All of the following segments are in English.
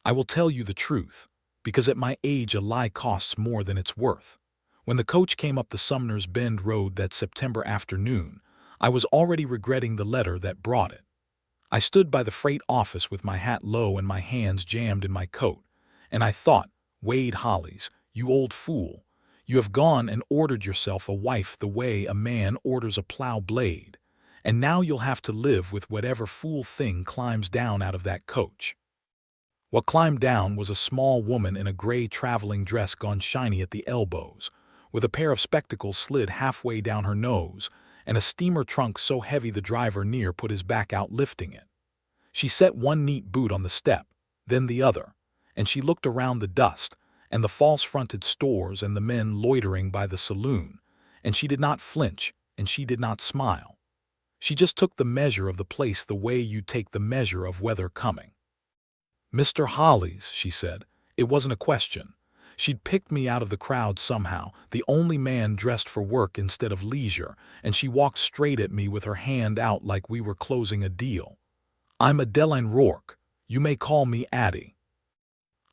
I will tell you the truth, because at my age a lie costs more than it's worth. When the coach came up the Sumner's Bend Road that September afternoon, I was already regretting the letter that brought it. I stood by the freight office with my hat low and my hands jammed in my coat, and I thought, Wade Hollis, you old fool, you have gone and ordered yourself a wife the way a man orders a plow blade, and now you'll have to live with whatever fool thing climbs down out of that coach. What climbed down was a small woman in a gray traveling dress gone shiny at the elbows, with a pair of spectacles slid halfway down her nose, and a steamer trunk so heavy the driver near put his back out lifting it. She set one neat boot on the step, then the other, and she looked around the dust, and the false-fronted stores and the men loitering by the saloon, and she did not flinch, and she did not smile. She just took the measure of the place the way you take the measure of weather coming. "Mr. Hollis," she said. It wasn't a question. She'd picked me out of the crowd somehow, the only man dressed for work instead of leisure, and she walked straight at me with her hand out like we were closing a deal. "I'm Adeline Rourke. You may call me Addie."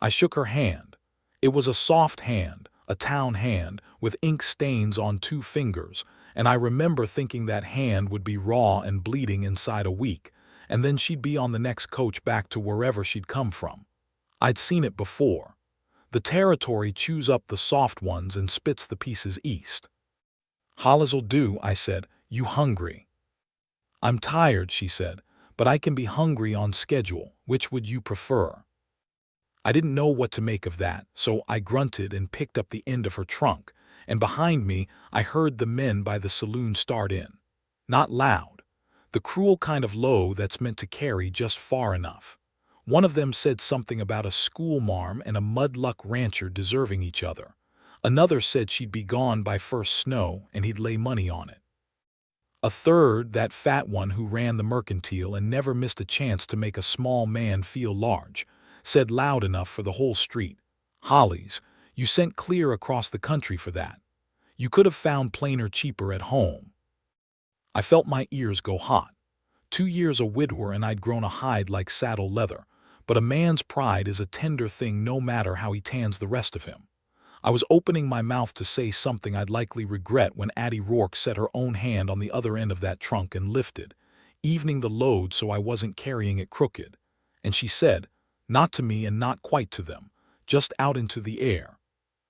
I shook her hand. It was a soft hand, a town hand, with ink stains on 2 fingers, and I remember thinking that hand would be raw and bleeding inside a week, and then she'd be on the next coach back to wherever she'd come from. I'd seen it before. The territory chews up the soft ones and spits the pieces east. "Hollis'll do," I said. "You hungry?" "I'm tired," she said, "but I can be hungry on schedule. Which would you prefer?" I didn't know what to make of that, so I grunted and picked up the end of her trunk, and behind me I heard the men by the saloon start in. Not loud. The cruel kind of low that's meant to carry just far enough. One of them said something about a schoolmarm and a mudluck rancher deserving each other. Another said she'd be gone by first snow and he'd lay money on it. A third, that fat one who ran the mercantile and never missed a chance to make a small man feel large, said loud enough for the whole street, "Hollis, you sent clear across the country for that. You could have found plainer cheaper at home." I felt my ears go hot. 2 years a widower and I'd grown a hide like saddle leather, but a man's pride is a tender thing no matter how he tans the rest of him. I was opening my mouth to say something I'd likely regret when Addie Rourke set her own hand on the other end of that trunk and lifted, evening the load so I wasn't carrying it crooked, and she said, not to me and not quite to them, just out into the air,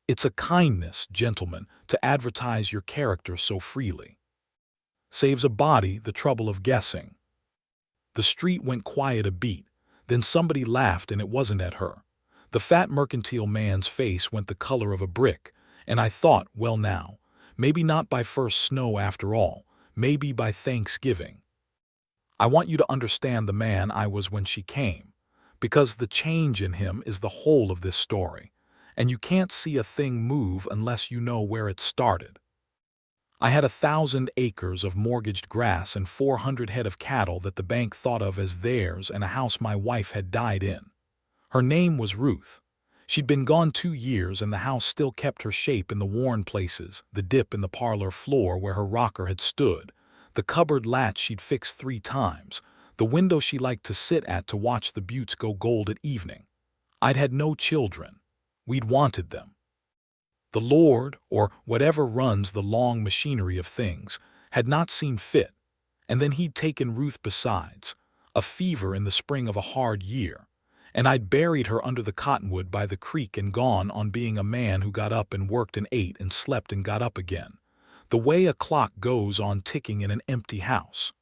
"It's a kindness, gentlemen, to advertise your character so freely. Saves a body the trouble of guessing." The street went quiet a beat, then somebody laughed and it wasn't at her. The fat mercantile man's face went the color of a brick, and I thought, well now, maybe not by first snow after all, maybe by Thanksgiving. I want you to understand the man I was when she came, because the change in him is the whole of this story, and you can't see a thing move unless you know where it started. I had 1,000 acres of mortgaged grass and 400 head of cattle that the bank thought of as theirs and a house my wife had died in. Her name was Ruth. She'd been gone 2 years and the house still kept her shape in the worn places, the dip in the parlor floor where her rocker had stood, the cupboard latch she'd fixed 3 times, the window she liked to sit at to watch the buttes go gold at evening. I'd had no children. We'd wanted them. The Lord, or whatever runs the long machinery of things, had not seen fit, and then he'd taken Ruth besides, a fever in the spring of a hard year, and I'd buried her under the cottonwood by the creek and gone on being a man who got up and worked and ate and slept and got up again, the way a clock goes on ticking in an empty house.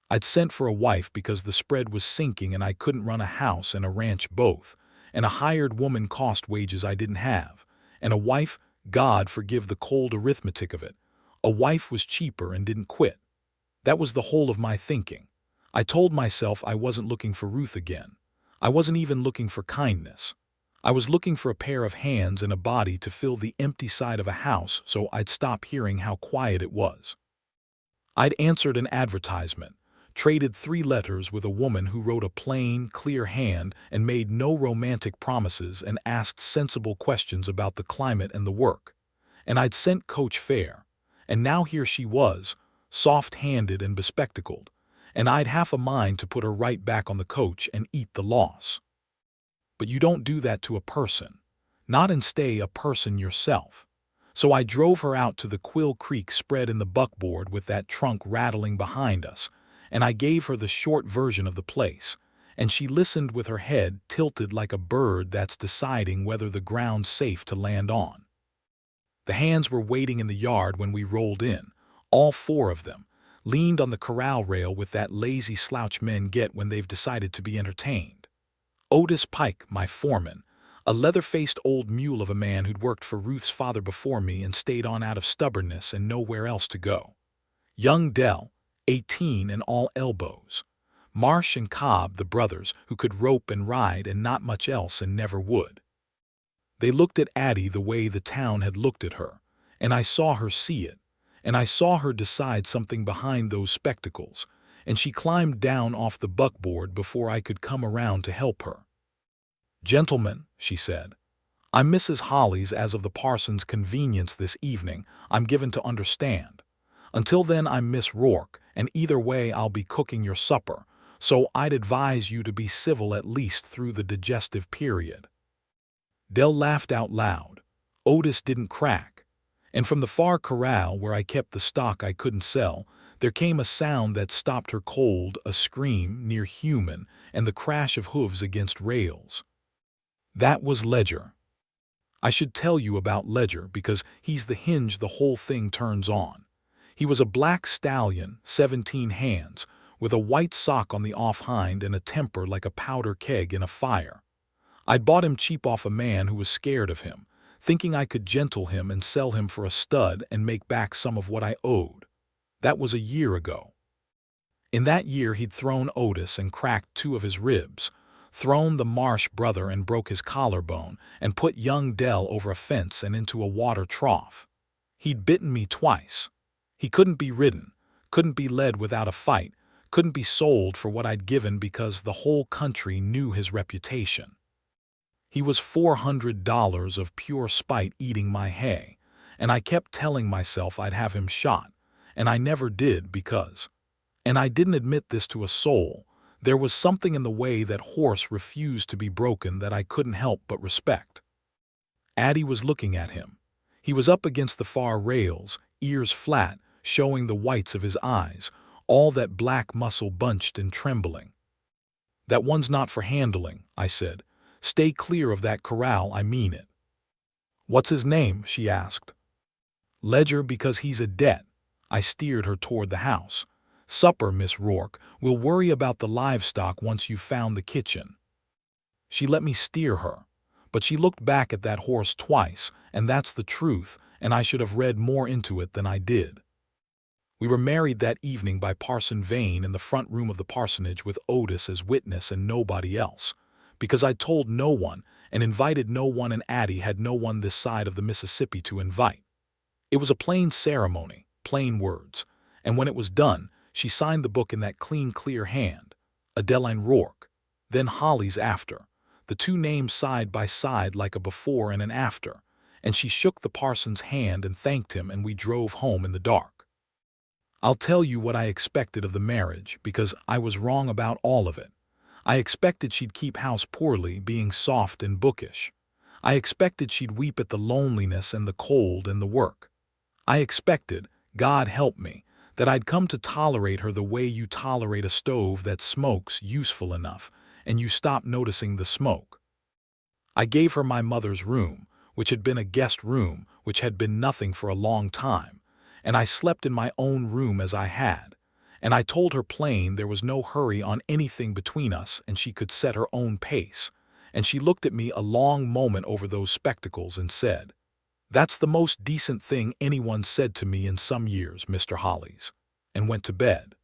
I'd sent for a wife because the spread was sinking and I couldn't run a house and a ranch both, and a hired woman cost wages I didn't have. And a wife, God forgive the cold arithmetic of it, a wife was cheaper and didn't quit. That was the whole of my thinking. I told myself I wasn't looking for Ruth again. I wasn't even looking for kindness. I was looking for a pair of hands and a body to fill the empty side of a house so I'd stop hearing how quiet it was. I'd answered an advertisement, traded 3 letters with a woman who wrote a plain, clear hand and made no romantic promises and asked sensible questions about the climate and the work. And I'd sent coach fare, and now here she was, soft-handed and bespectacled, and I'd half a mind to put her right back on the coach and eat the loss. But you don't do that to a person. Not and stay a person yourself. So I drove her out to the Quill Creek spread in the buckboard with that trunk rattling behind us, and I gave her the short version of the place, and she listened with her head tilted like a bird that's deciding whether the ground's safe to land on. The hands were waiting in the yard when we rolled in, all four of them, leaned on the corral rail with that lazy slouch men get when they've decided to be entertained. Otis Pike, my foreman, a leather-faced old mule of a man who'd worked for Ruth's father before me and stayed on out of stubbornness and nowhere else to go. Young Dell, 18 and all elbows. Marsh and Cobb, the brothers, who could rope and ride and not much else and never would. They looked at Addie the way the town had looked at her, and I saw her see it, and I saw her decide something behind those spectacles, and she climbed down off the buckboard before I could come around to help her. "Gentlemen," she said, "I'm Mrs. Holly's as of the parson's convenience this evening, I'm given to understand. Until then I'm Miss Rourke, and either way I'll be cooking your supper, so I'd advise you to be civil at least through the digestive period." Dell laughed out loud. Otis didn't crack. And from the far corral where I kept the stock I couldn't sell, there came a sound that stopped her cold, a scream, near human, and the crash of hooves against rails. That was Ledger. I should tell you about Ledger because he's the hinge the whole thing turns on. He was a black stallion, 17 hands, with a white sock on the off hind and a temper like a powder keg in a fire. I'd bought him cheap off a man who was scared of him, thinking I could gentle him and sell him for a stud and make back some of what I owed. That was a year ago. In that year he'd thrown Otis and cracked 2 of his ribs, thrown the Marsh brother and broke his collarbone, and put young Dell over a fence and into a water trough. He'd bitten me twice. He couldn't be ridden, couldn't be led without a fight, couldn't be sold for what I'd given because the whole country knew his reputation. He was $400 of pure spite eating my hay, and I kept telling myself I'd have him shot, and I never did because, and I didn't admit this to a soul, there was something in the way that horse refused to be broken that I couldn't help but respect. Addie was looking at him. He was up against the far rails, ears flat, showing the whites of his eyes, all that black muscle bunched and trembling. "That one's not for handling," I said. "Stay clear of that corral, I mean it." "What's his name?" she asked. "Ledger because he's a debt." I steered her toward the house. "Supper, Miss Rourke. We'll worry about the livestock once you've found the kitchen." She let me steer her, but she looked back at that horse twice, and that's the truth, and I should have read more into it than I did. We were married that evening by Parson Vane in the front room of the parsonage with Otis as witness and nobody else, because I'd told no one and invited no one, and Addie had no one this side of the Mississippi to invite. It was a plain ceremony, plain words, and when it was done, she signed the book in that clean, clear hand, Adeline Rourke, then Holly's after, the 2 names side by side like a before and an after, and she shook the parson's hand and thanked him, and we drove home in the dark. I'll tell you what I expected of the marriage, because I was wrong about all of it. I expected she'd keep house poorly, being soft and bookish. I expected she'd weep at the loneliness and the cold and the work. I expected, God help me, that I'd come to tolerate her the way you tolerate a stove that smokes useful enough, and you stop noticing the smoke. I gave her my mother's room, which had been a guest room, which had been nothing for a long time, and I slept in my own room as I had, and I told her plain there was no hurry on anything between us and she could set her own pace, and she looked at me a long moment over those spectacles and said, "That's the most decent thing anyone said to me in some years, Mr. Hollies," and went to bed.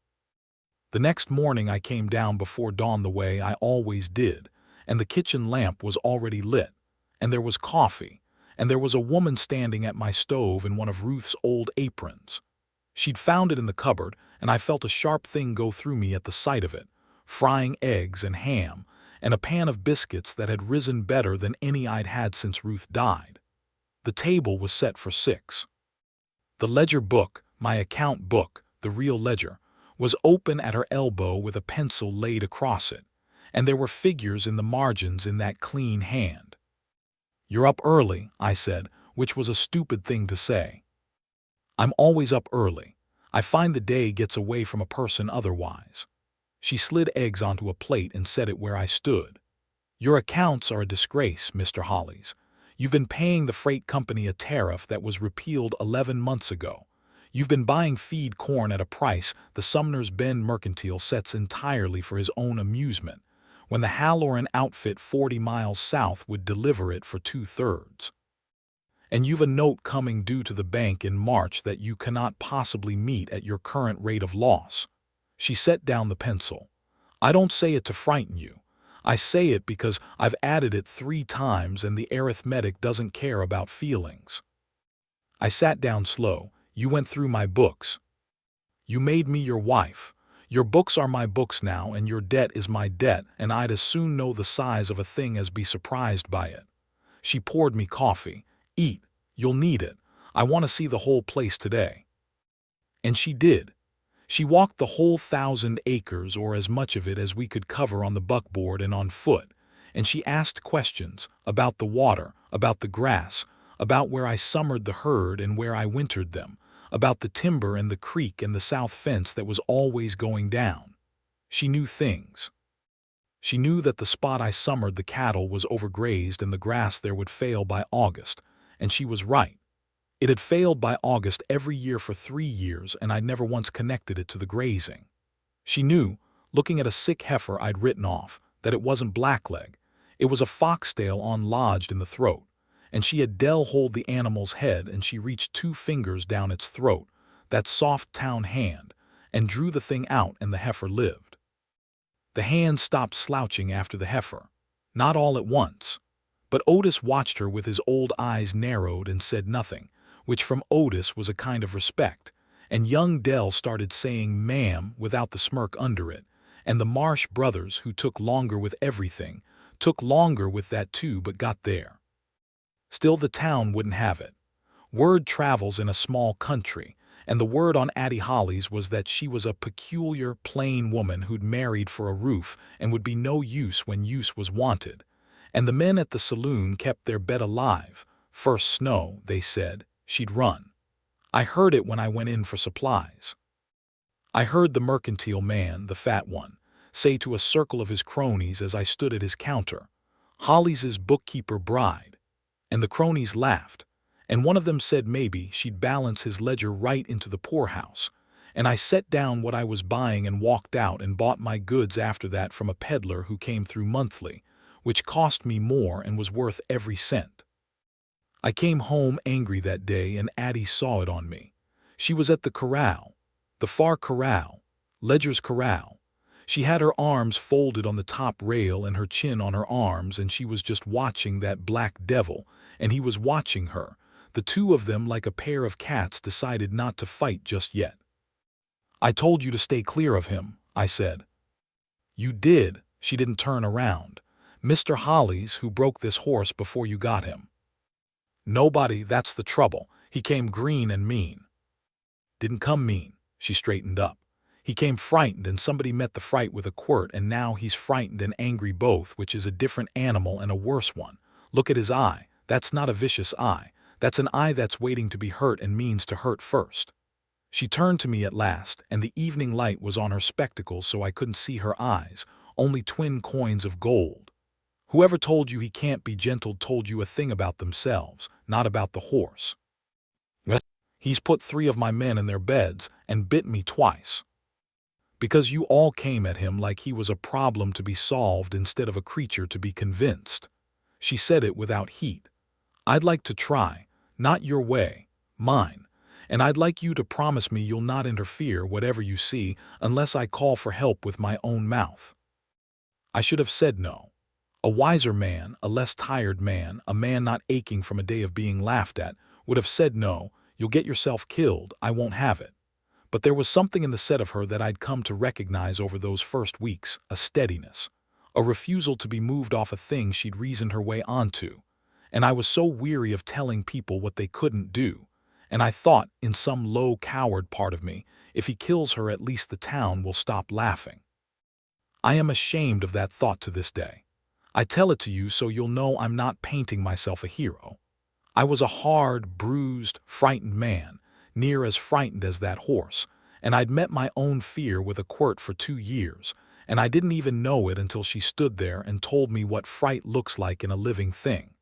The next morning I came down before dawn the way I always did, and the kitchen lamp was already lit, and there was coffee, and there was a woman standing at my stove in one of Ruth's old aprons. She'd found it in the cupboard, and I felt a sharp thing go through me at the sight of it, frying eggs and ham, and a pan of biscuits that had risen better than any I'd had since Ruth died. The table was set for 6. The ledger book, my account book, the real ledger, was open at her elbow with a pencil laid across it, and there were figures in the margins in that clean hand. "You're up early," I said, which was a stupid thing to say. "I'm always up early. I find the day gets away from a person otherwise." She slid eggs onto a plate and set it where I stood. "Your accounts are a disgrace, Mr. Hollies. You've been paying the freight company a tariff that was repealed 11 months ago. You've been buying feed corn at a price the Sumner's Bend Mercantile sets entirely for his own amusement, when the Halloran outfit 40 miles south would deliver it for 2/3. And you've a note coming due to the bank in March that you cannot possibly meet at your current rate of loss." She set down the pencil. "I don't say it to frighten you. I say it because I've added it 3 times and the arithmetic doesn't care about feelings." I sat down slow. "You went through my books. You made me your wife. Your books are my books now, and your debt is my debt, and I'd as soon know the size of a thing as be surprised by it." She poured me coffee. "Eat. You'll need it. I want to see the whole place today." And she did. She walked the whole 1,000 acres, or as much of it as we could cover on the buckboard and on foot, and she asked questions about the water, about the grass, about where I summered the herd and where I wintered them, about the timber and the creek and the south fence that was always going down. She knew things. She knew that the spot I summered the cattle was overgrazed and the grass there would fail by August, and she was right. It had failed by August every year for 3 years, and I'd never once connected it to the grazing. She knew, looking at a sick heifer I'd written off, that it wasn't blackleg. It was a foxtail lodged in the throat, and she had dell-holed the animal's head, and she reached 2 fingers down its throat, that soft town hand, and drew the thing out, and the heifer lived. The hand stopped slouching after the heifer. Not all at once. But Otis watched her with his old eyes narrowed and said nothing, which from Otis was a kind of respect, and young Dell started saying "ma'am" without the smirk under it, and the Marsh brothers, who took longer with everything, took longer with that too, but got there. Still the town wouldn't have it. Word travels in a small country, and the word on Addie Hollies was that she was a peculiar, plain woman who'd married for a roof and would be no use when use was wanted. And the men at the saloon kept their bet alive. First snow, they said, she'd run. I heard it when I went in for supplies. I heard the mercantile man, the fat one, say to a circle of his cronies as I stood at his counter, "Hollies' bookkeeper bride." And the cronies laughed, and one of them said maybe she'd balance his ledger right into the poorhouse. And I set down what I was buying and walked out and bought my goods after that from a peddler who came through monthly, which cost me more and was worth every cent. I came home angry that day, and Addie saw it on me. She was at the corral, the far corral, Ledger's corral. She had her arms folded on the top rail and her chin on her arms, and she was just watching that black devil, and he was watching her. The two of them, like a pair of cats, decided not to fight just yet. "I told you to stay clear of him," I said. "You did." She didn't turn around. "Mr. Hollies, who broke this horse before you got him." "Nobody, that's the trouble. He came green and mean." "Didn't come mean." She straightened up. "He came frightened, and somebody met the fright with a quirt, and now he's frightened and angry both, which is a different animal and a worse one. Look at his eye. That's not a vicious eye. That's an eye that's waiting to be hurt and means to hurt first." She turned to me at last, and the evening light was on her spectacles, so I couldn't see her eyes, only twin coins of gold. "Whoever told you he can't be gentle told you a thing about themselves, not about the horse. He's put 3 of my men in their beds and bit me twice. Because you all came at him like he was a problem to be solved instead of a creature to be convinced." She said it without heat. "I'd like to try, not your way, mine. And I'd like you to promise me you'll not interfere, whatever you see, unless I call for help with my own mouth." I should have said no. A wiser man, a less tired man, a man not aching from a day of being laughed at, would have said no. "You'll get yourself killed, I won't have it." But there was something in the set of her that I'd come to recognize over those first weeks, a steadiness, a refusal to be moved off a thing she'd reasoned her way onto. And I was so weary of telling people what they couldn't do. And I thought, in some low coward part of me, if he kills her, at least the town will stop laughing. I am ashamed of that thought to this day. I tell it to you so you'll know I'm not painting myself a hero. I was a hard, bruised, frightened man, near as frightened as that horse, and I'd met my own fear with a quirt for 2 years, and I didn't even know it until she stood there and told me what fright looks like in a living thing.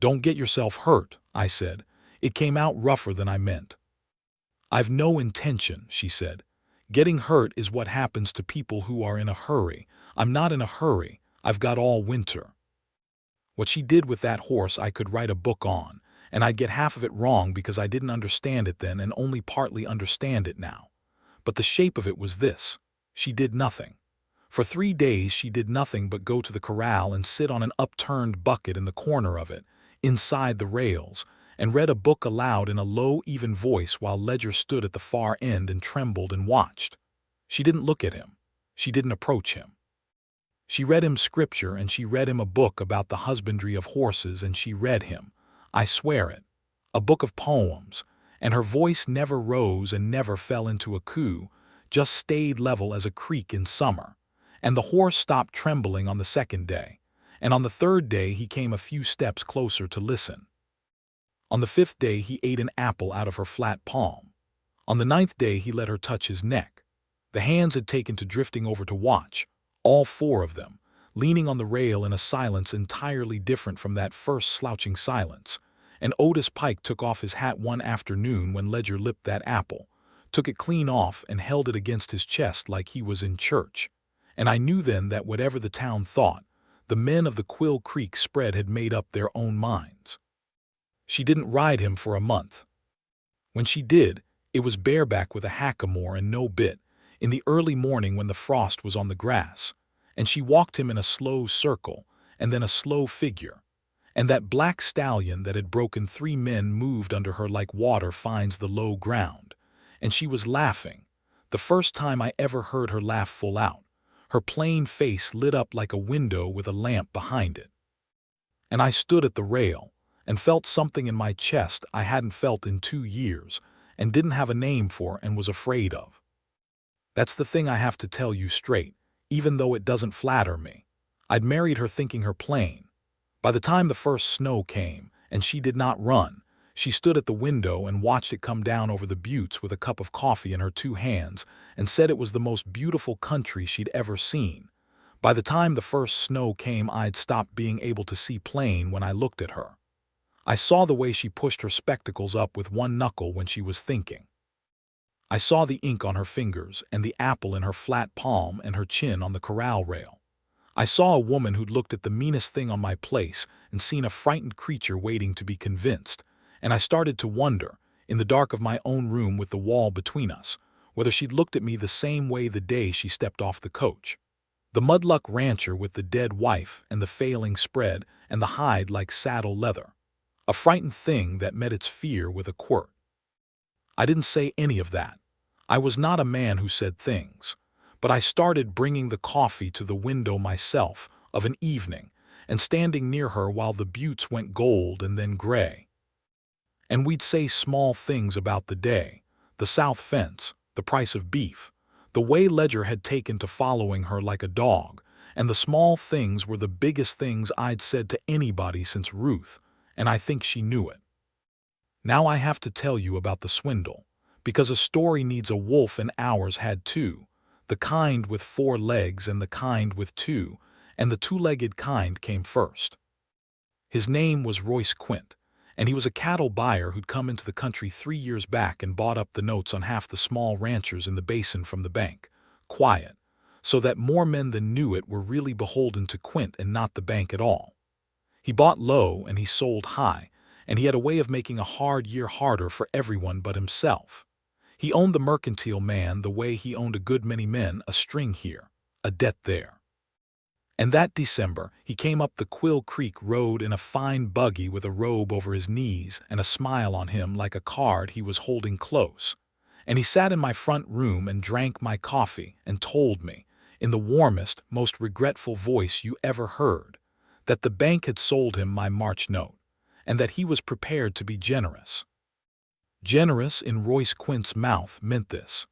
"Don't get yourself hurt," I said. "It came out rougher than I meant." "I've no intention," she said. "Getting hurt is what happens to people who are in a hurry. I'm not in a hurry. I've got all winter." What she did with that horse I could write a book on, and I'd get half of it wrong because I didn't understand it then and only partly understand it now. But the shape of it was this. She did nothing. For 3 days she did nothing but go to the corral and sit on an upturned bucket in the corner of it, inside the rails, and read a book aloud in a low, even voice while Ledger stood at the far end and trembled and watched. She didn't look at him. She didn't approach him. She read him scripture, and she read him a book about the husbandry of horses, and she read him, I swear it, a book of poems, and her voice never rose and never fell into a coo, just stayed level as a creek in summer. And the horse stopped trembling on the 2nd day, and on the 3rd day he came a few steps closer to listen. On the 5th day he ate an apple out of her flat palm. On the 9th day he let her touch his neck. The hands had taken to drifting over to watch, all 4 of them, leaning on the rail in a silence entirely different from that first slouching silence. And Otis Pike took off his hat one afternoon when Ledger lipped that apple, took it clean off and held it against his chest like he was in church. And I knew then that whatever the town thought, the men of the Quill Creek spread had made up their own minds. She didn't ride him for a month. When she did, it was bareback with a hackamore and no bit, in the early morning when the frost was on the grass, and she walked him in a slow circle, and then a slow figure, and that black stallion that had broken 3 men moved under her like water finds the low ground, and she was laughing, the first time I ever heard her laugh full out, her plain face lit up like a window with a lamp behind it. And I stood at the rail, and felt something in my chest I hadn't felt in 2 years, and didn't have a name for and was afraid of. That's the thing I have to tell you straight, even though it doesn't flatter me. I'd married her thinking her plain. By the time the first snow came, and she did not run, she stood at the window and watched it come down over the buttes with a cup of coffee in her 2 hands and said it was the most beautiful country she'd ever seen. By the time the first snow came, I'd stopped being able to see plain when I looked at her. I saw the way she pushed her spectacles up with one knuckle when she was thinking. I saw the ink on her fingers and the apple in her flat palm and her chin on the corral rail. I saw a woman who'd looked at the meanest thing on my place and seen a frightened creature waiting to be convinced, and I started to wonder, in the dark of my own room with the wall between us, whether she'd looked at me the same way the day she stepped off the coach. The mudluck rancher with the dead wife and the failing spread and the hide like saddle leather. A frightened thing that met its fear with a quirt. I didn't say any of that. I was not a man who said things. But I started bringing the coffee to the window myself of an evening and standing near her while the buttes went gold and then gray. And we'd say small things about the day, the south fence, the price of beef, the way Ledger had taken to following her like a dog, and the small things were the biggest things I'd said to anybody since Ruth, and I think she knew it. Now I have to tell you about the swindle, because a story needs a wolf and ours had 2, the kind with 4 legs and the kind with 2, and the 2-legged kind came first. His name was Royce Quint, and he was a cattle buyer who'd come into the country 3 years back and bought up the notes on half the small ranchers in the basin from the bank, quiet, so that more men than knew it were really beholden to Quint and not the bank at all. He bought low and he sold high, and he had a way of making a hard year harder for everyone but himself. He owned the mercantile man the way he owned a good many men, a string here, a debt there. And that December, he came up the Quill Creek road in a fine buggy with a robe over his knees and a smile on him like a card he was holding close. And he sat in my front room and drank my coffee and told me, in the warmest, most regretful voice you ever heard, that the bank had sold him my March note, and that he was prepared to be generous. Generous in Royce Quint's mouth meant this.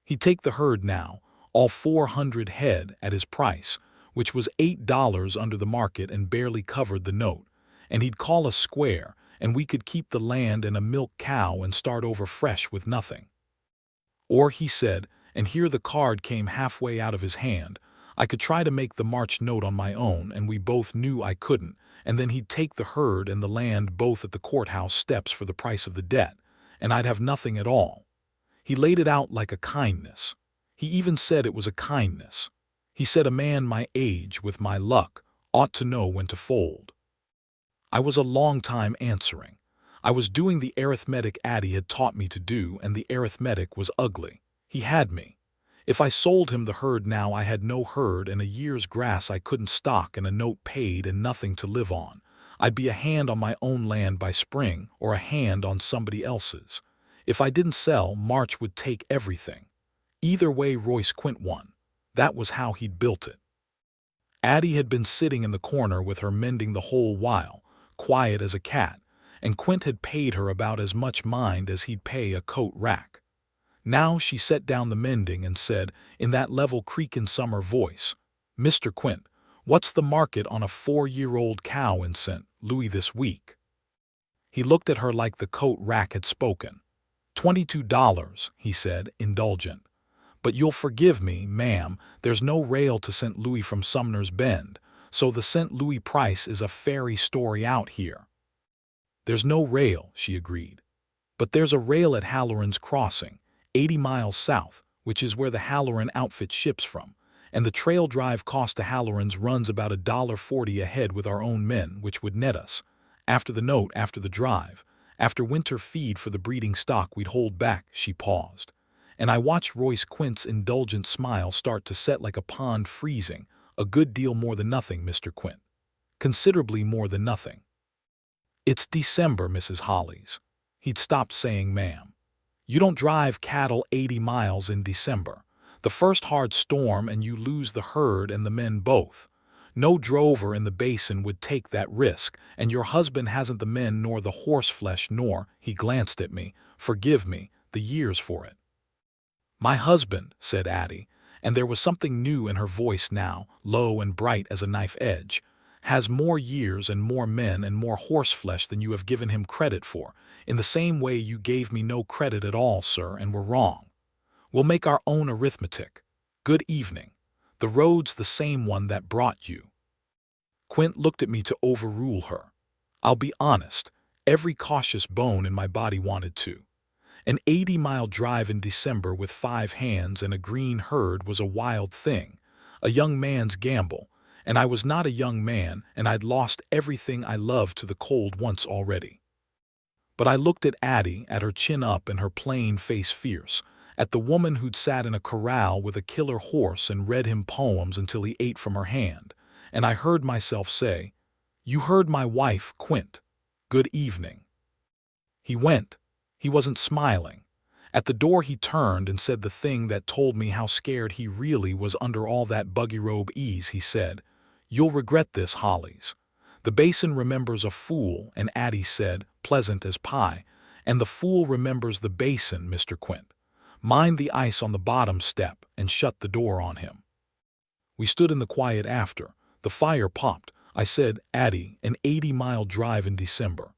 He'd take the herd now, all 400 head at his price, which was $8 under the market and barely covered the note, and he'd call us square, and we could keep the land and a milk cow and start over fresh with nothing. Or, he said, and here the card came halfway out of his hand, I could try to make the March note on my own, and we both knew I couldn't, and then he'd take the herd and the land both at the courthouse steps for the price of the debt, and I'd have nothing at all. He laid it out like a kindness. He even said it was a kindness. He said a man my age, with my luck, ought to know when to fold. I was a long time answering. I was doing the arithmetic Addie had taught me to do, and the arithmetic was ugly. He had me. If I sold him the herd now, I had no herd and a year's grass I couldn't stock and a note paid and nothing to live on. I'd be a hand on my own land by spring or a hand on somebody else's. If I didn't sell, March would take everything. Either way, Royce Quint won. That was how he'd built it. Addie had been sitting in the corner with her mending the whole while, quiet as a cat, and Quint had paid her about as much mind as he'd pay a coat rack. Now she set down the mending and said, in that level creakin' summer voice, "Mr. Quint, what's the market on a 4-year-old cow in St. Louis this week?" He looked at her like the coat rack had spoken. $22, he said, indulgent. "But you'll forgive me, ma'am, there's no rail to St. Louis from Sumner's Bend, so the St. Louis price is a fairy story out here." "There's no rail," she agreed. "But there's a rail at Halloran's Crossing, 80 miles south, which is where the Halloran outfit ships from, and the trail drive cost to Halloran's runs about $1.40 a head with our own men, which would net us, after the note, after the drive, after winter feed for the breeding stock we'd hold back." She paused, and I watched Royce Quint's indulgent smile start to set like a pond freezing. "A good deal more than nothing, Mr. Quint. Considerably more than nothing." "It's December, Mrs. Hollies." He'd stopped saying ma'am. "You don't drive cattle 80 miles in December. The first hard storm and you lose the herd and the men both. No drover in the basin would take that risk, and your husband hasn't the men nor the horseflesh nor," he glanced at me, "forgive me, the years for it." "My husband," said Addie, and there was something new in her voice now, low and bright as a knife edge, "has more years and more men and more horseflesh than you have given him credit for, in the same way you gave me no credit at all, sir, and were wrong. We'll make our own arithmetic. Good evening. The road's the same one that brought you." Quint looked at me to overrule her. I'll be honest, every cautious bone in my body wanted to. An 80-mile drive in December with 5 hands and a green herd was a wild thing, a young man's gamble, and I was not a young man, and I'd lost everything I loved to the cold once already. But I looked at Addie, at her chin up and her plain face fierce, at the woman who'd sat in a corral with a killer horse and read him poems until he ate from her hand, and I heard myself say, "You heard my wife, Quint. Good evening." He went. He wasn't smiling. At the door he turned and said the thing that told me how scared he really was under all that buggy robe ease. He said, "You'll regret this, Hollies. The basin remembers a fool," and Addie said, pleasant as pie, "and the fool remembers the basin, Mr. Quint. Mind the ice on the bottom step," and shut the door on him. We stood in the quiet after. The fire popped. I said, "Addie, an 80-mile drive in December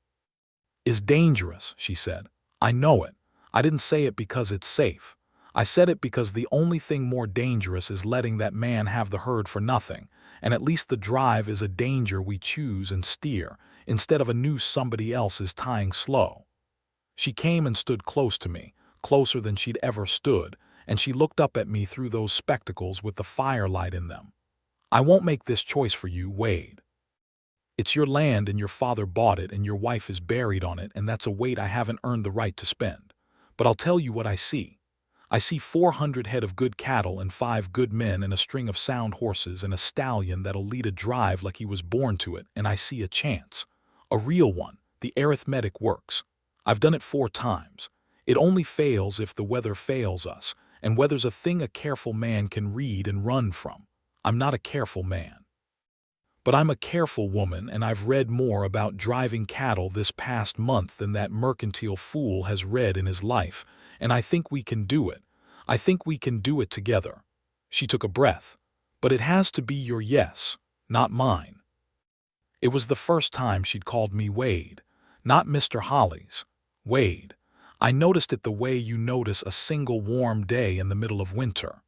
is dangerous," she said. "I know it. I didn't say it because it's safe. I said it because the only thing more dangerous is letting that man have the herd for nothing, and at least the drive is a danger we choose and steer, instead of a noose somebody else is tying slow." She came and stood close to me, closer than she'd ever stood, and she looked up at me through those spectacles with the firelight in them. "I won't make this choice for you, Wade. It's your land and your father bought it and your wife is buried on it, and that's a weight I haven't earned the right to spend. But I'll tell you what I see. I see 400 head of good cattle and 5 good men and a string of sound horses and a stallion that'll lead a drive like he was born to it, and I see a chance. A real one. The arithmetic works. I've done it 4 times. It only fails if the weather fails us, and weather's a thing a careful man can read and run from. I'm not a careful man. But I'm a careful woman, and I've read more about driving cattle this past month than that mercantile fool has read in his life, and I think we can do it. I think we can do it together. She took a breath. But it has to be your yes, not mine. It was the first time she'd called me Wade, not Mr. Hollies. Wade. I noticed it the way you notice a single warm day in the middle of winter.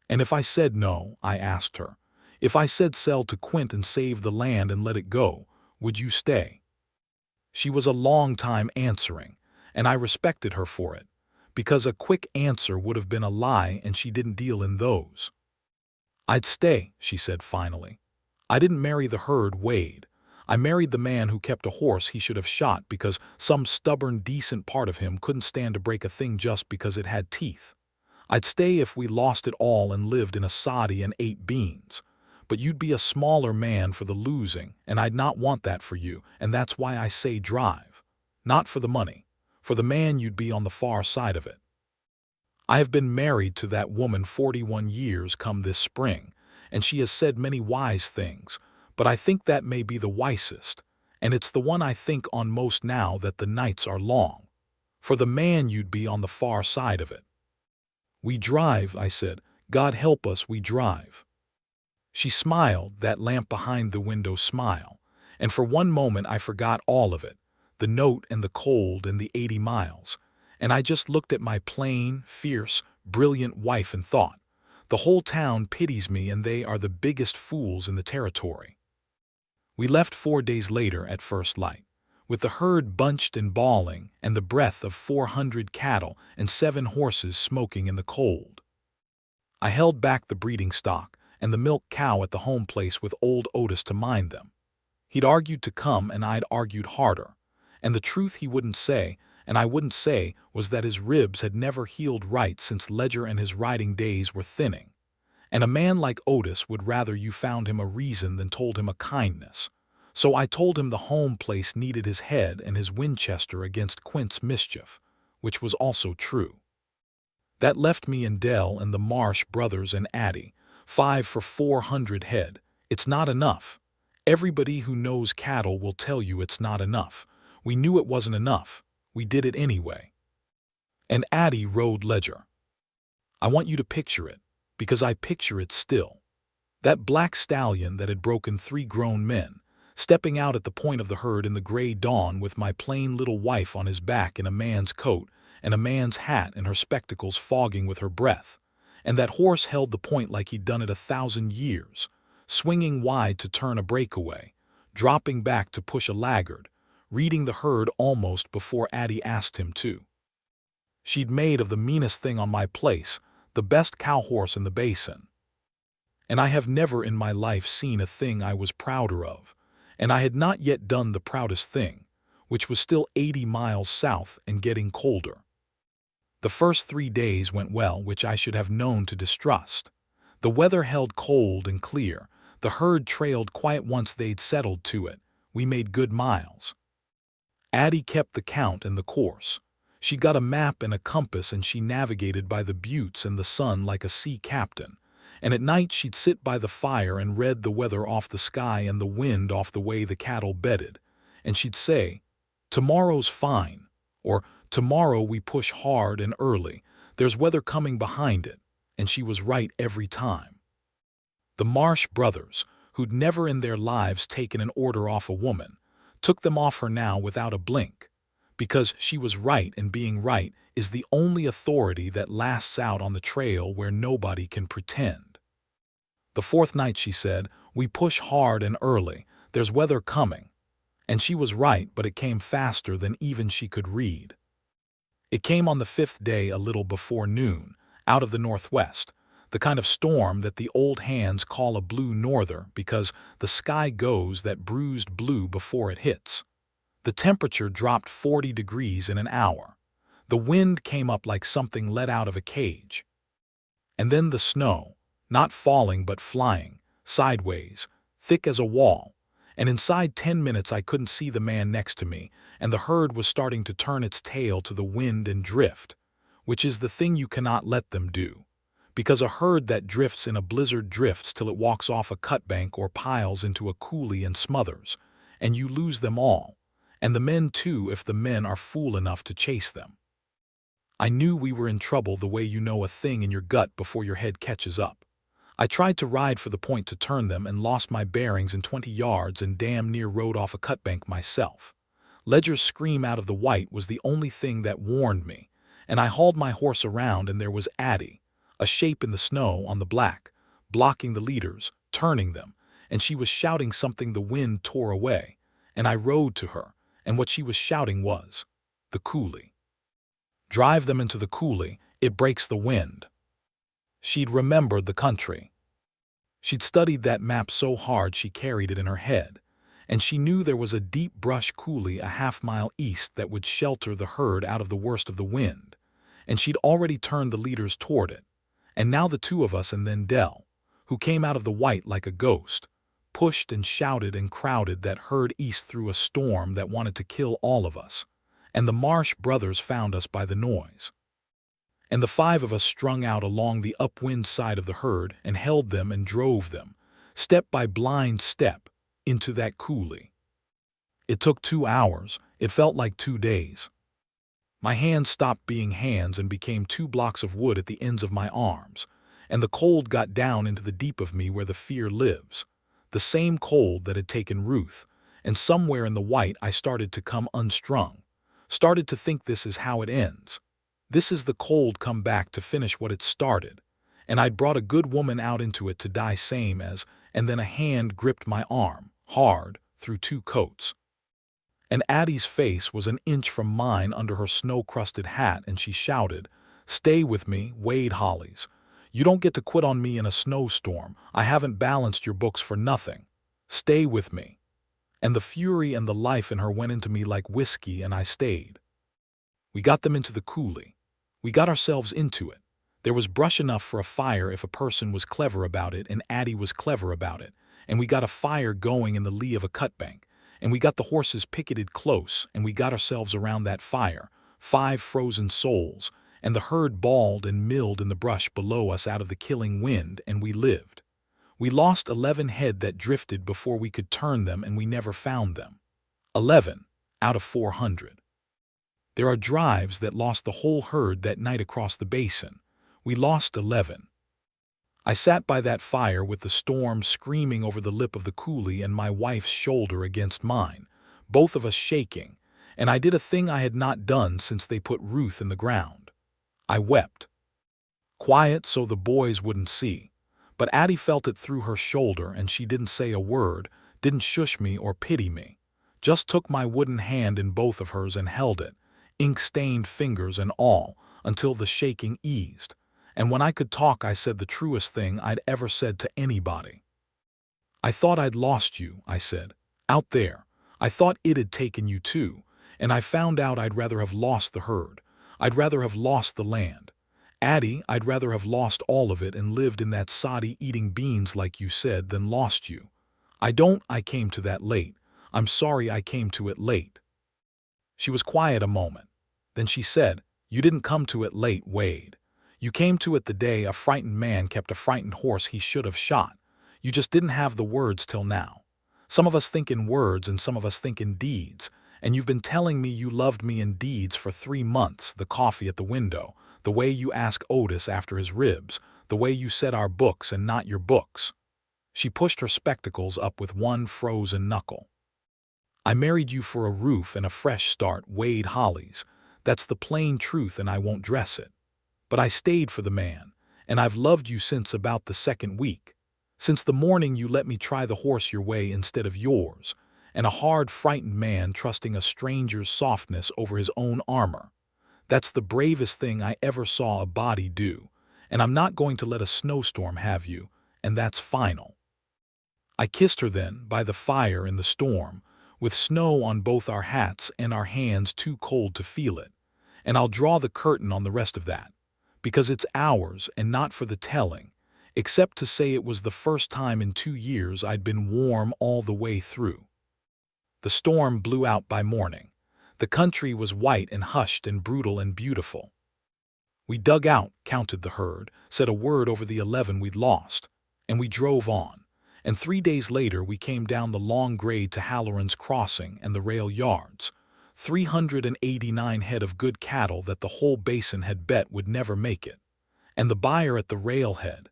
And if I said no, I asked her, if I said sell to Quint and save the land and let it go, would you stay? She was a long time answering, and I respected her for it, because a quick answer would have been a lie and she didn't deal in those. I'd stay, she said finally. I didn't marry the herd Wade. I married the man who kept a horse he should have shot because some stubborn, decent part of him couldn't stand to break a thing just because it had teeth. I'd stay if we lost it all and lived in a soddy and ate beans. But you'd be a smaller man for the losing, and I'd not want that for you, and that's why I say drive. Not for the money. For the man you'd be on the far side of it. I have been married to that woman 41 years come this spring, and she has said many wise things, but I think that may be the wisest, and it's the one I think on most now that the nights are long. For the man you'd be on the far side of it. We drive, I said. God help us, we drive. She smiled, that lamp behind the window smile, and for one moment I forgot all of it, the note and the cold and the 80 miles, and I just looked at my plain, fierce, brilliant wife and thought, the whole town pities me and they are the biggest fools in the territory. We left 4 days later at first light, with the herd bunched and bawling and the breath of 400 cattle and 7 horses smoking in the cold. I held back the breeding stock and the milk cow at the home place with old Otis to mind them. He'd argued to come and I'd argued harder, and the truth he wouldn't say, and I wouldn't say, was that his ribs had never healed right since Ledger and his riding days were thinning. And a man like Otis would rather you found him a reason than told him a kindness. So I told him the home place needed his head and his Winchester against Quint's mischief, which was also true. That left me and Dell and the Marsh brothers and Addie, 5 for 400 head. It's not enough. Everybody who knows cattle will tell you it's not enough. We knew it wasn't enough. We did it anyway. And Addie rode Ledger. I want you to picture it, because I picture it still. That black stallion that had broken 3 grown men, stepping out at the point of the herd in the gray dawn with my plain little wife on his back in a man's coat and a man's hat and her spectacles fogging with her breath. And that horse held the point like he'd done it 1,000 years, swinging wide to turn a breakaway, dropping back to push a laggard, reading the herd almost before Addie asked him to. She'd made of the meanest thing on my place, the best cow horse in the basin. And I have never in my life seen a thing I was prouder of, and I had not yet done the proudest thing, which was still 80 miles south and getting colder. The first 3 days went well, which I should have known to distrust. The weather held cold and clear. The herd trailed quiet once they'd settled to it. We made good miles. Addie kept the count and the course. She got a map and a compass and she navigated by the buttes and the sun like a sea captain. And at night she'd sit by the fire and read the weather off the sky and the wind off the way the cattle bedded. And she'd say, "Tomorrow's fine," or "Tomorrow we push hard and early. There's weather coming behind it." And she was right every time. The Marsh brothers, who'd never in their lives taken an order off a woman, took them off her now without a blink, because she was right, and being right is the only authority that lasts out on the trail where nobody can pretend. The 4th night she said, "We push hard and early. There's weather coming." And she was right, but it came faster than even she could read. It came on the 5th day a little before noon, out of the northwest, the kind of storm that the old hands call a blue norther because the sky goes that bruised blue before it hits. The temperature dropped 40 degrees in an hour. The wind came up like something let out of a cage. And then the snow, not falling but flying, sideways, thick as a wall. And inside 10 minutes I couldn't see the man next to me, and the herd was starting to turn its tail to the wind and drift, which is the thing you cannot let them do. Because a herd that drifts in a blizzard drifts till it walks off a cutbank or piles into a coulee and smothers, and you lose them all, and the men too if the men are fool enough to chase them. I knew we were in trouble the way you know a thing in your gut before your head catches up. I tried to ride for the point to turn them and lost my bearings in 20 yards and damn near rode off a cutbank myself. Ledger's scream out of the white was the only thing that warned me, and I hauled my horse around and there was Addie, a shape in the snow on the black, blocking the leaders, turning them, and she was shouting something the wind tore away, and I rode to her, and what she was shouting was, "The coulee. Drive them into the coulee, it breaks the wind." She'd remembered the country. She'd studied that map so hard she carried it in her head, and she knew there was a deep brush coulee a half-mile east that would shelter the herd out of the worst of the wind, and she'd already turned the leaders toward it. And now the two of us and then Dell, who came out of the white like a ghost, pushed and shouted and crowded that herd east through a storm that wanted to kill all of us, and the Marsh brothers found us by the noise. And the five of us strung out along the upwind side of the herd and held them and drove them, step by blind step, into that coulee. It took 2 hours, it felt like 2 days. My hands stopped being hands and became 2 blocks of wood at the ends of my arms, and the cold got down into the deep of me where the fear lives, the same cold that had taken Ruth, and somewhere in the white I started to come unstrung, started to think this is how it ends. This is the cold come back to finish what it started, and I'd brought a good woman out into it to die same as, and then a hand gripped my arm, hard, through 2 coats. And Addie's face was an inch from mine under her snow-crusted hat, and she shouted, "Stay with me, Wade Hollies. You don't get to quit on me in a snowstorm. I haven't balanced your books for nothing. Stay with me." And the fury and the life in her went into me like whiskey, and I stayed. We got them into the coulee. We got ourselves into it. There was brush enough for a fire if a person was clever about it, and Addie was clever about it, and we got a fire going in the lee of a cutbank, and we got the horses picketed close, and we got ourselves around that fire, 5 frozen souls, and the herd bawled and milled in the brush below us out of the killing wind, and we lived. We lost 11 head that drifted before we could turn them, and we never found them. 11 out of 400. There are drives that lost the whole herd that night across the basin. We lost 11. I sat by that fire with the storm screaming over the lip of the coulee and my wife's shoulder against mine, both of us shaking, and I did a thing I had not done since they put Ruth in the ground. I wept. Quiet so the boys wouldn't see, but Addie felt it through her shoulder, and she didn't say a word, didn't shush me or pity me, just took my wooden hand in both of hers and held it, ink-stained fingers and all, until the shaking eased. And when I could talk, I said the truest thing I'd ever said to anybody. "I thought I'd lost you," I said, "out there. I thought it had taken you too, and I found out I'd rather have lost the herd. I'd rather have lost the land. Addie, I'd rather have lost all of it and lived in that soddy eating beans like you said than lost you. I came to that late. I'm sorry I came to it late." She was quiet a moment. Then she said, "You didn't come to it late, Wade. You came to it the day a frightened man kept a frightened horse he should have shot. You just didn't have the words till now. Some of us think in words and some of us think in deeds, and you've been telling me you loved me in deeds for 3 months, the coffee at the window, the way you ask Otis after his ribs, the way you said our books and not your books." She pushed her spectacles up with one frozen knuckle. "I married you for a roof and a fresh start, Wade Hollies. That's the plain truth, and I won't dress it. But I stayed for the man, and I've loved you since about the 2nd week. Since the morning you let me try the horse your way instead of yours, and a hard, frightened man trusting a stranger's softness over his own armor. That's the bravest thing I ever saw a body do, and I'm not going to let a snowstorm have you, and that's final." I kissed her then, by the fire in the storm, with snow on both our hats and our hands too cold to feel it, and I'll draw the curtain on the rest of that, because it's ours and not for the telling, except to say it was the first time in 2 years I'd been warm all the way through. The storm blew out by morning. The country was white and hushed and brutal and beautiful. We dug out, counted the herd, said a word over the 11 we'd lost, and we drove on. And 3 days later we came down the long grade to Halloran's Crossing and the rail yards, 389 head of good cattle that the whole basin had bet would never make it. And the buyer at the railhead,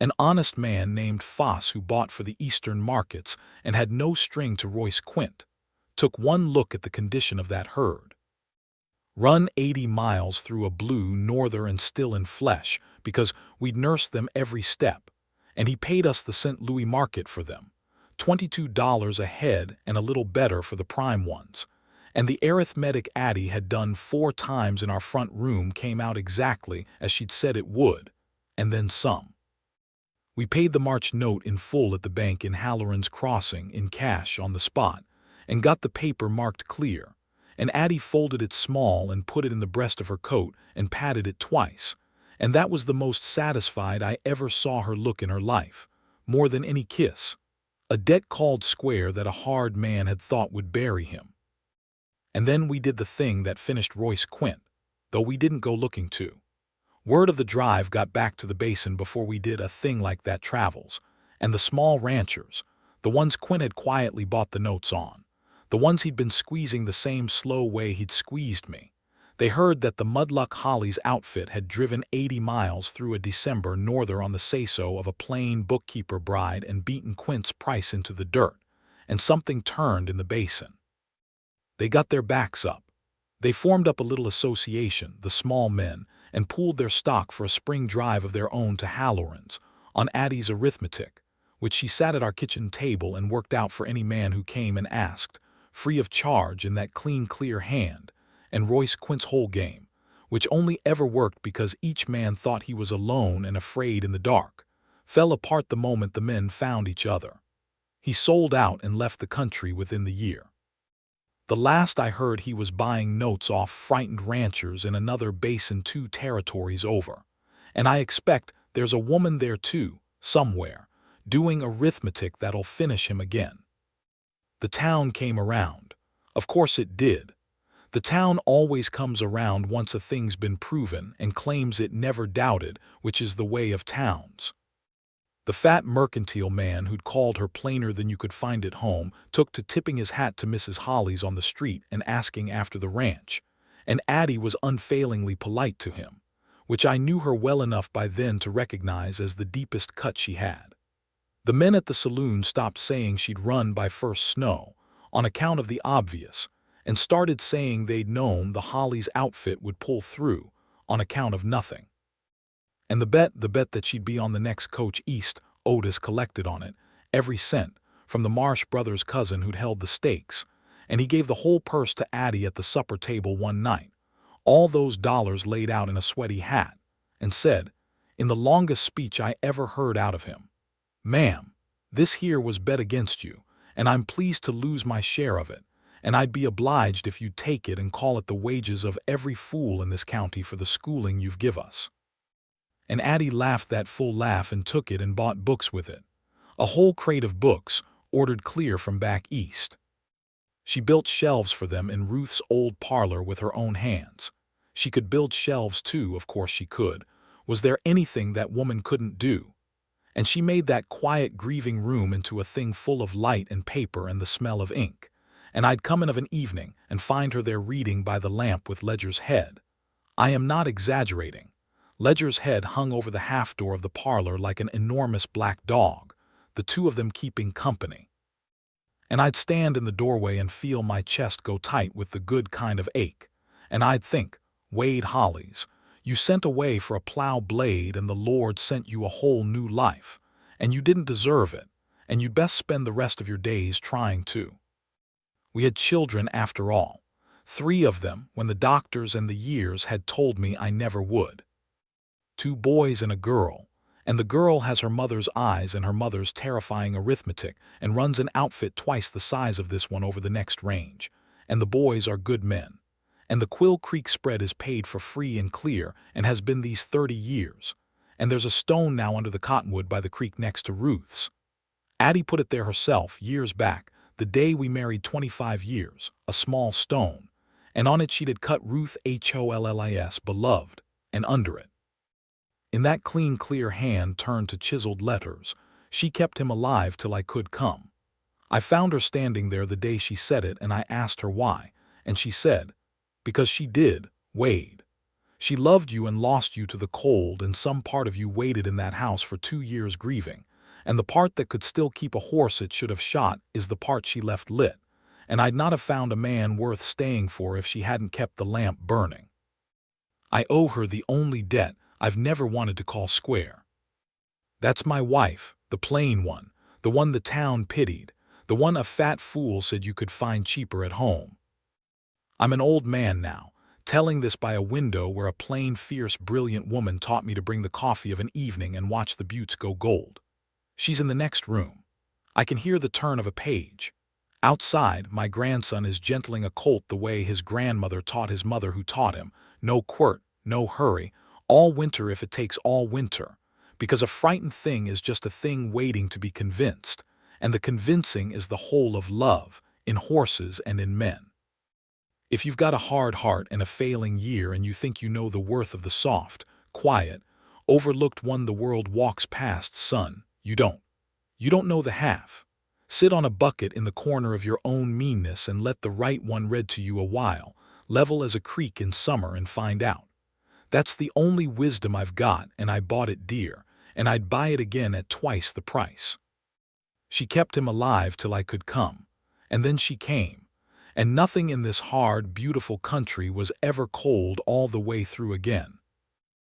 an honest man named Foss who bought for the eastern markets and had no string to Royce Quint, took one look at the condition of that herd. Run 80 miles through a blue norther and still in flesh because we'd nursed them every step, and he paid us the St. Louis market for them, $22 a head and a little better for the prime ones. And the arithmetic Addie had done 4 times in our front room came out exactly as she'd said it would, and then some. We paid the March note in full at the bank in Halloran's Crossing in cash on the spot, and got the paper marked clear, and Addie folded it small and put it in the breast of her coat and patted it twice, and that was the most satisfied I ever saw her look in her life, more than any kiss. A debt called square that a hard man had thought would bury him. And then we did the thing that finished Royce Quint, though we didn't go looking to. Word of the drive got back to the basin before we did a thing like that travels, and the small ranchers, the ones Quint had quietly bought the notes on, the ones he'd been squeezing the same slow way he'd squeezed me, they heard that the Mudluck Hollies outfit had driven 80 miles through a December norther on the say-so of a plain bookkeeper bride and beaten Quint's price into the dirt, and something turned in the basin. They got their backs up. They formed up a little association, the small men, and pooled their stock for a spring drive of their own to Halloran's, on Addie's arithmetic, which she sat at our kitchen table and worked out for any man who came and asked, free of charge in that clean, clear hand, and Royce Quint's whole game, which only ever worked because each man thought he was alone and afraid in the dark, fell apart the moment the men found each other. He sold out and left the country within the year. The last I heard he was buying notes off frightened ranchers in another basin 2 territories over, and I expect there's a woman there too, somewhere, doing arithmetic that'll finish him again. The town came around. Of course it did. The town always comes around once a thing's been proven and claims it never doubted, which is the way of towns. The fat mercantile man who'd called her plainer than you could find at home took to tipping his hat to Mrs. Hollies on the street and asking after the ranch, and Addie was unfailingly polite to him, which I knew her well enough by then to recognize as the deepest cut she had. The men at the saloon stopped saying she'd run by first snow, on account of the obvious, and started saying they'd known the Hollies outfit would pull through, on account of nothing. And the bet that she'd be on the next coach east, Otis collected on it, every cent, from the Marsh brothers' cousin who'd held the stakes, and he gave the whole purse to Addie at the supper table one night, all those dollars laid out in a sweaty hat, and said, in the longest speech I ever heard out of him, "Ma'am, this here was bet against you, and I'm pleased to lose my share of it, and I'd be obliged if you'd take it and call it the wages of every fool in this county for the schooling you've give us." And Addie laughed that full laugh and took it and bought books with it. A whole crate of books, ordered clear from back east. She built shelves for them in Ruth's old parlor with her own hands. She could build shelves too, of course she could. Was there anything that woman couldn't do? And she made that quiet grieving room into a thing full of light and paper and the smell of ink. And I'd come in of an evening and find her there reading by the lamp with Ledger's head. I am not exaggerating. Ledger's head hung over the half door of the parlor like an enormous black dog, the two of them keeping company. And I'd stand in the doorway and feel my chest go tight with the good kind of ache, and I'd think, Wade Hollies, you sent away for a plow blade and the Lord sent you a whole new life, and you didn't deserve it, and you'd best spend the rest of your days trying to. We had children after all, 3 of them when the doctors and the years had told me I never would. 2 boys and a girl, and the girl has her mother's eyes and her mother's terrifying arithmetic and runs an outfit twice the size of this one over the next range, and the boys are good men. And the Quill Creek spread is paid for free and clear and has been these 30 years, and there's a stone now under the cottonwood by the creek next to Ruth's. Addie put it there herself years back, the day we married 25 years, a small stone, and on it she'd had cut Ruth Hollis, beloved, and under it, in that clean, clear hand turned to chiseled letters, she kept him alive till I could come. I found her standing there the day she said it, and I asked her why, And she said, because she did, Wade. She loved you and lost you to the cold, and some part of you waited in that house for 2 years grieving. And the part that could still keep a horse it should have shot is the part she left lit. And I'd not have found a man worth staying for if she hadn't kept the lamp burning. I owe her the only debt I've never wanted to call square. That's my wife, the plain one, the one the town pitied, the one a fat fool said you could find cheaper at home. I'm an old man now, telling this by a window where a plain, fierce, brilliant woman taught me to bring the coffee of an evening and watch the buttes go gold. She's in the next room. I can hear the turn of a page. Outside, my grandson is gentling a colt the way his grandmother taught his mother who taught him, no quirt, no hurry, all winter if it takes all winter, because a frightened thing is just a thing waiting to be convinced, and the convincing is the whole of love, in horses and in men. If you've got a hard heart and a failing year and you think you know the worth of the soft, quiet, overlooked one the world walks past, son, you don't. You don't know the half. Sit on a bucket in the corner of your own meanness and let the right one read to you a while, level as a creek in summer, and find out. That's the only wisdom I've got, and I bought it dear, and I'd buy it again at twice the price. She kept him alive till I could come, and then she came, and nothing in this hard, beautiful country was ever cold all the way through again.